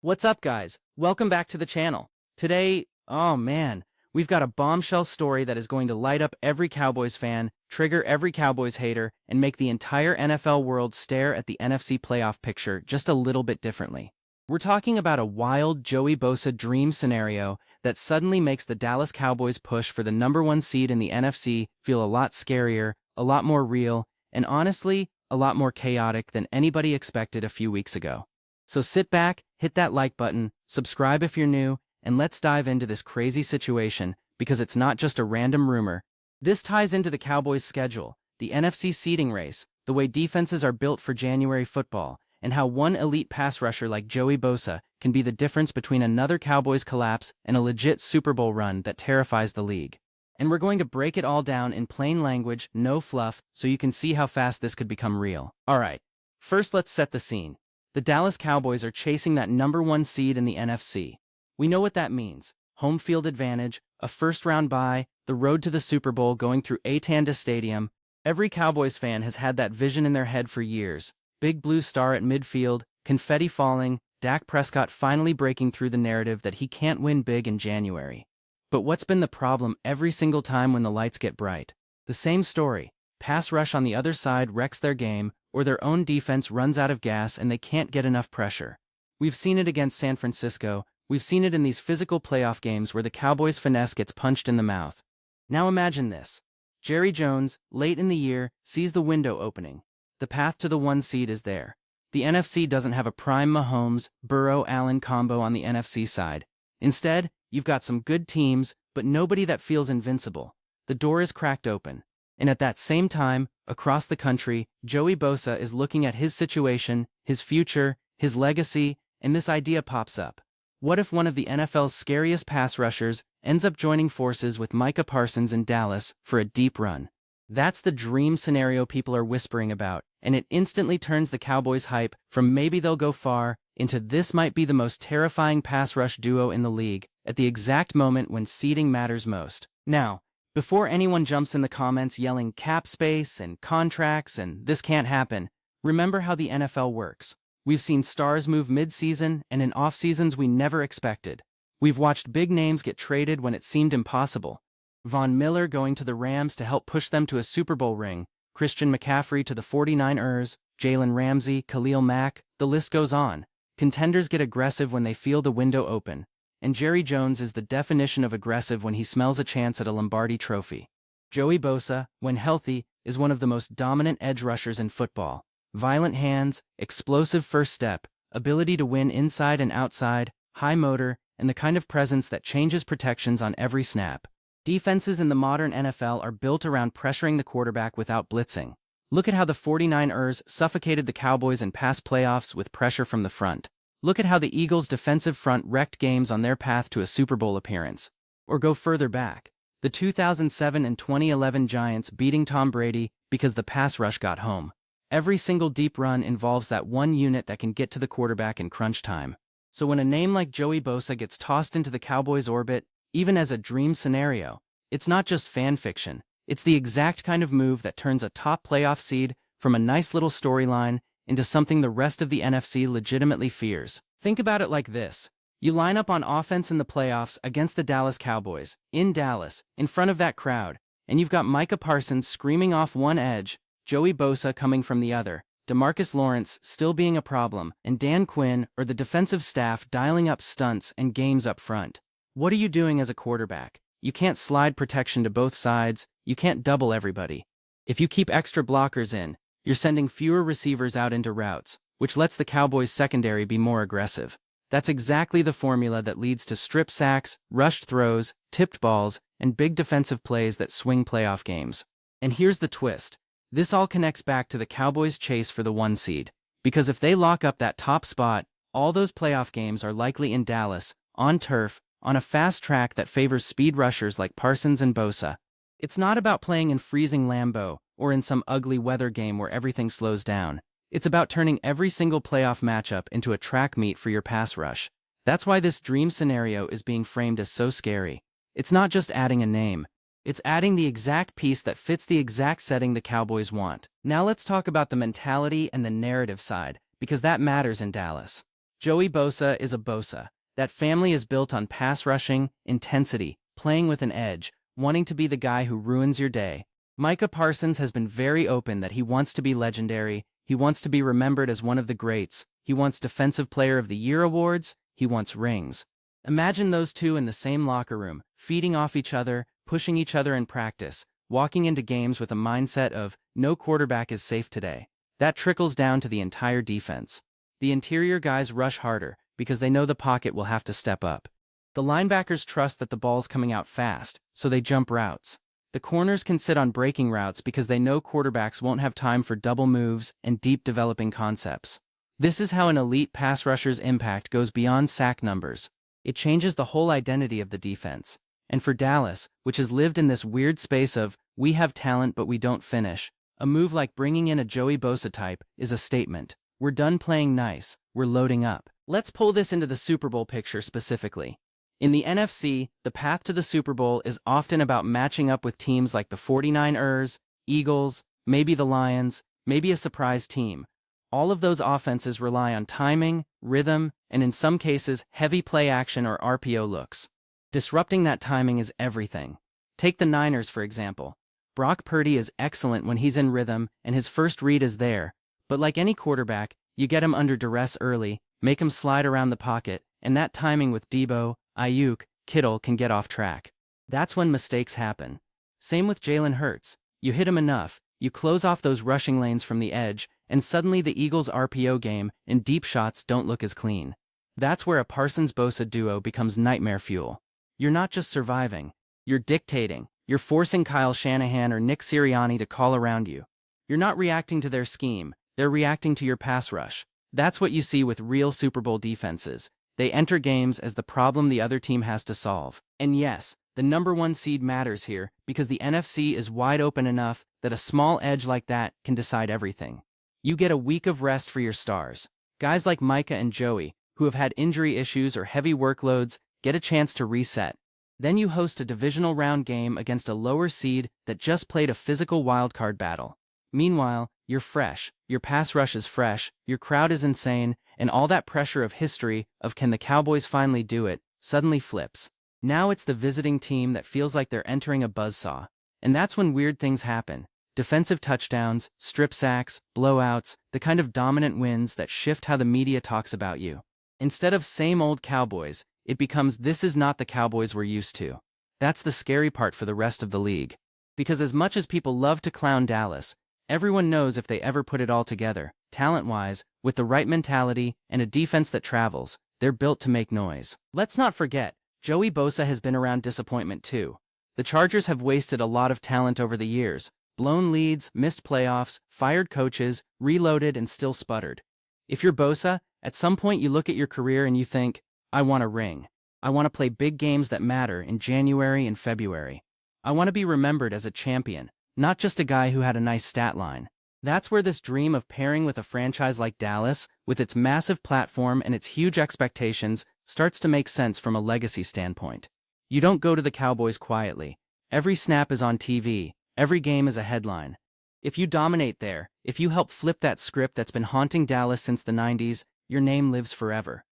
What's up, guys? Welcome back to the channel. Today, oh man, we've got a bombshell story that is going to light up every Cowboys fan, trigger every Cowboys hater, and make the entire NFL world stare at the NFC playoff picture just a little bit differently. We're talking about a wild Joey Bosa dream scenario that suddenly makes the Dallas Cowboys push for the #1 seed in the NFC feel a lot scarier, a lot more real, and honestly, a lot more chaotic than anybody expected a few weeks ago. So sit back, hit that like button, subscribe if you're new, and let's dive into this crazy situation because it's not just a random rumor. This ties into the Cowboys' schedule, the NFC seeding race, the way defenses are built for January football, and how one elite pass rusher like Joey Bosa can be the difference between another Cowboys collapse and a legit Super Bowl run that terrifies the league. And we're going to break it all down in plain language, no fluff, so you can see how fast this could become real. Alright, first let's set the scene. The Dallas Cowboys are chasing that #1 seed in the NFC. We know what that means. Home field advantage, a first-round bye, the road to the Super Bowl going through Atanda Stadium. Every Cowboys fan has had that vision in their head for years. Big blue star at midfield, confetti falling, Dak Prescott finally breaking through the narrative that he can't win big in January. But what's been the problem every single time when the lights get bright? The same story. Pass rush on the other side wrecks their game, or their own defense runs out of gas and they can't get enough pressure. We've seen it against San Francisco, we've seen it in these physical playoff games where the Cowboys' finesse gets punched in the mouth. Now imagine this. Jerry Jones, late in the year, sees the window opening. The path to the 1 seed is there. The NFC doesn't have a prime Mahomes, Burrow-Allen combo on the NFC side. Instead, you've got some good teams, but nobody that feels invincible. The door is cracked open. And at that same time, across the country, Joey Bosa is looking at his situation, his future, his legacy, and this idea pops up. What if one of the NFL's scariest pass rushers ends up joining forces with Micah Parsons in Dallas for a deep run? That's the dream scenario people are whispering about, and it instantly turns the Cowboys' hype from maybe they'll go far into this might be the most terrifying pass rush duo in the league at the exact moment when seeding matters most. Now, before anyone jumps in the comments yelling cap space and contracts and this can't happen, remember how the NFL works. We've seen stars move mid-season and in off-seasons we never expected. We've watched big names get traded when it seemed impossible. Von Miller going to the Rams to help push them to a Super Bowl ring, Christian McCaffrey to the 49ers, Jalen Ramsey, Khalil Mack, the list goes on. Contenders get aggressive when they feel the window open. And Jerry Jones is the definition of aggressive when he smells a chance at a Lombardi trophy. Joey Bosa, when healthy, is one of the most dominant edge rushers in football. Violent hands, explosive first step, ability to win inside and outside, high motor, and the kind of presence that changes protections on every snap. Defenses in the modern NFL are built around pressuring the quarterback without blitzing. Look at how the 49ers suffocated the Cowboys in past playoffs with pressure from the front. Look at how the Eagles' defensive front wrecked games on their path to a Super Bowl appearance. Or go further back. The 2007 and 2011 Giants beating Tom Brady because the pass rush got home. Every single deep run involves that one unit that can get to the quarterback in crunch time. So when a name like Joey Bosa gets tossed into the Cowboys' orbit, even as a dream scenario, it's not just fan fiction. It's the exact kind of move that turns a top playoff seed from a nice little storyline into something the rest of the NFC legitimately fears. Think about it like this. You line up on offense in the playoffs against the Dallas Cowboys, in Dallas, in front of that crowd, and you've got Micah Parsons screaming off one edge, Joey Bosa coming from the other, DeMarcus Lawrence still being a problem, and Dan Quinn or the defensive staff dialing up stunts and games up front. What are you doing as a quarterback? You can't slide protection to both sides, you can't double everybody. If you keep extra blockers in, you're sending fewer receivers out into routes, which lets the Cowboys' secondary be more aggressive. That's exactly the formula that leads to strip sacks, rushed throws, tipped balls, and big defensive plays that swing playoff games. And here's the twist. This all connects back to the Cowboys' chase for the 1 seed. Because if they lock up that top spot, all those playoff games are likely in Dallas, on turf, on a fast track that favors speed rushers like Parsons and Bosa. It's not about playing in freezing Lambeau or in some ugly weather game where everything slows down. It's about turning every single playoff matchup into a track meet for your pass rush. That's why this dream scenario is being framed as so scary. It's not just adding a name. It's adding the exact piece that fits the exact setting the Cowboys want. Now let's talk about the mentality and the narrative side, because that matters in Dallas. Joey Bosa is a Bosa. That family is built on pass rushing, intensity, playing with an edge, wanting to be the guy who ruins your day. Micah Parsons has been very open that he wants to be legendary, he wants to be remembered as one of the greats, he wants Defensive Player of the Year awards, he wants rings. Imagine those two in the same locker room, feeding off each other, pushing each other in practice, walking into games with a mindset of, no quarterback is safe today. That trickles down to the entire defense. The interior guys rush harder because they know the pocket will have to step up. The linebackers trust that the ball's coming out fast, so they jump routes. The corners can sit on breaking routes because they know quarterbacks won't have time for double moves and deep developing concepts. This is how an elite pass rusher's impact goes beyond sack numbers. It changes the whole identity of the defense. And for Dallas, which has lived in this weird space of, we have talent but we don't finish, a move like bringing in a Joey Bosa type is a statement. We're done playing nice, we're loading up. Let's pull this into the Super Bowl picture specifically. In the NFC, the path to the Super Bowl is often about matching up with teams like the 49ers, Eagles, maybe the Lions, maybe a surprise team. All of those offenses rely on timing, rhythm, and in some cases, heavy play action or RPO looks. Disrupting that timing is everything. Take the Niners, for example. Brock Purdy is excellent when he's in rhythm and his first read is there, but like any quarterback, you get him under duress early, make him slide around the pocket, and that timing with Debo, Ayuk, Kittle can get off track. That's when mistakes happen. Same with Jalen Hurts. You hit him enough, you close off those rushing lanes from the edge, and suddenly the Eagles' RPO game and deep shots don't look as clean. That's where a Parsons-Bosa duo becomes nightmare fuel. You're not just surviving, you're dictating. You're forcing Kyle Shanahan or Nick Sirianni to call around you. You're not reacting to their scheme, they're reacting to your pass rush. That's what you see with real Super Bowl defenses. They enter games as the problem the other team has to solve. And yes, the number one seed matters here because the NFC is wide open enough that a small edge like that can decide everything. You get a week of rest for your stars. Guys like Micah and Joey, who have had injury issues or heavy workloads, get a chance to reset. Then you host a divisional round game against a lower seed that just played a physical wildcard battle. Meanwhile, you're fresh, your pass rush is fresh, your crowd is insane, and all that pressure of history of can the Cowboys finally do it, suddenly flips. Now it's the visiting team that feels like they're entering a buzzsaw. And that's when weird things happen. Defensive touchdowns, strip sacks, blowouts, the kind of dominant wins that shift how the media talks about you. Instead of same old Cowboys, it becomes this is not the Cowboys we're used to. That's the scary part for the rest of the league. Because as much as people love to clown Dallas, everyone knows if they ever put it all together, talent-wise, with the right mentality and a defense that travels, they're built to make noise. Let's not forget, Joey Bosa has been around disappointment too. The Chargers have wasted a lot of talent over the years, blown leads, missed playoffs, fired coaches, reloaded and still sputtered. If you're Bosa, at some point you look at your career and you think, I want a ring. I want to play big games that matter in January and February. I want to be remembered as a champion, not just a guy who had a nice stat line. That's where this dream of pairing with a franchise like Dallas, with its massive platform and its huge expectations, starts to make sense from a legacy standpoint. You don't go to the Cowboys quietly. Every snap is on TV, every game is a headline. If you dominate there, if you help flip that script that's been haunting Dallas since the 90s, your name lives forever.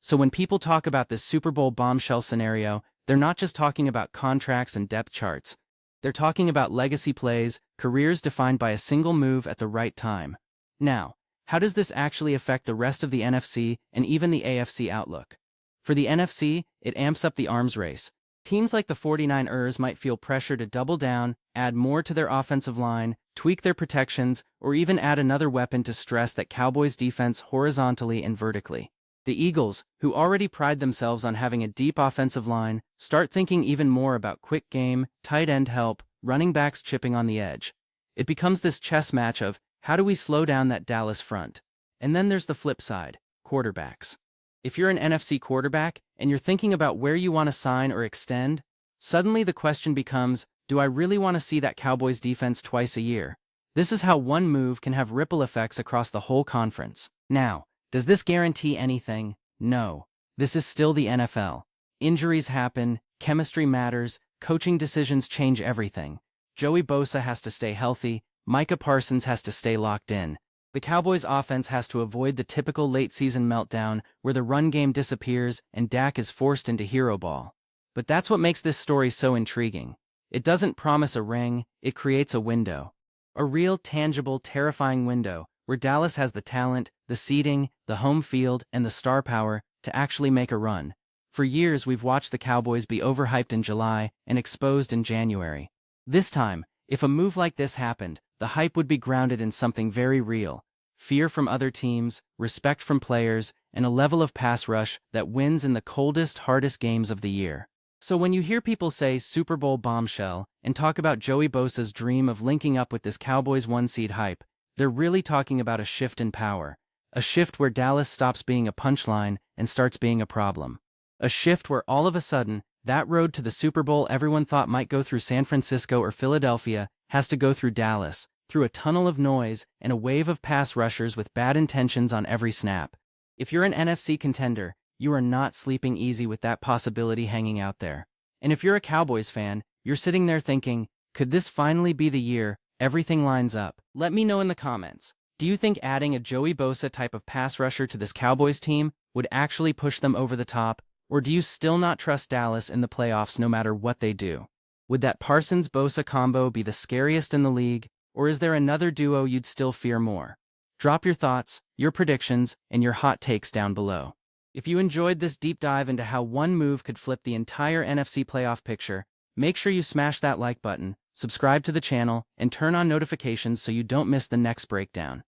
So when people talk about this Super Bowl bombshell scenario, they're not just talking about contracts and depth charts. They're talking about legacy plays, careers defined by a single move at the right time. Now, how does this actually affect the rest of the NFC and even the AFC outlook? For the NFC, it amps up the arms race. Teams like the 49ers might feel pressure to double down, add more to their offensive line, tweak their protections, or even add another weapon to stress that Cowboys defense horizontally and vertically. The Eagles, who already pride themselves on having a deep offensive line, start thinking even more about quick game, tight end help, running backs chipping on the edge. It becomes this chess match of, how do we slow down that Dallas front? And then there's the flip side, quarterbacks. If you're an NFC quarterback, and you're thinking about where you want to sign or extend, suddenly the question becomes, do I really want to see that Cowboys defense twice a year? This is how one move can have ripple effects across the whole conference. Now, does this guarantee anything? No. This is still the NFL. Injuries happen, chemistry matters, coaching decisions change everything. Joey Bosa has to stay healthy, Micah Parsons has to stay locked in. The Cowboys' offense has to avoid the typical late-season meltdown where the run game disappears and Dak is forced into hero ball. But that's what makes this story so intriguing. It doesn't promise a ring, it creates a window. A real, tangible, terrifying window where Dallas has the talent, the seeding, the home field, and the star power to actually make a run. For years, we've watched the Cowboys be overhyped in July and exposed in January. This time, if a move like this happened, the hype would be grounded in something very real: fear from other teams, respect from players, and a level of pass rush that wins in the coldest, hardest games of the year. So when you hear people say Super Bowl bombshell and talk about Joey Bosa's dream of linking up with this Cowboys one-seed hype, they're really talking about a shift in power. A shift where Dallas stops being a punchline and starts being a problem. A shift where all of a sudden, that road to the Super Bowl everyone thought might go through San Francisco or Philadelphia has to go through Dallas, through a tunnel of noise and a wave of pass rushers with bad intentions on every snap. If you're an NFC contender, you are not sleeping easy with that possibility hanging out there. And if you're a Cowboys fan, you're sitting there thinking, could this finally be the year everything lines up? Let me know in the comments. Do you think adding a Joey Bosa type of pass rusher to this Cowboys team would actually push them over the top, or do you still not trust Dallas in the playoffs no matter what they do? Would that Parsons-Bosa combo be the scariest in the league, or is there another duo you'd still fear more? Drop your thoughts, your predictions, and your hot takes down below. If you enjoyed this deep dive into how one move could flip the entire NFC playoff picture, make sure you smash that like button, subscribe to the channel, and turn on notifications so you don't miss the next breakdown.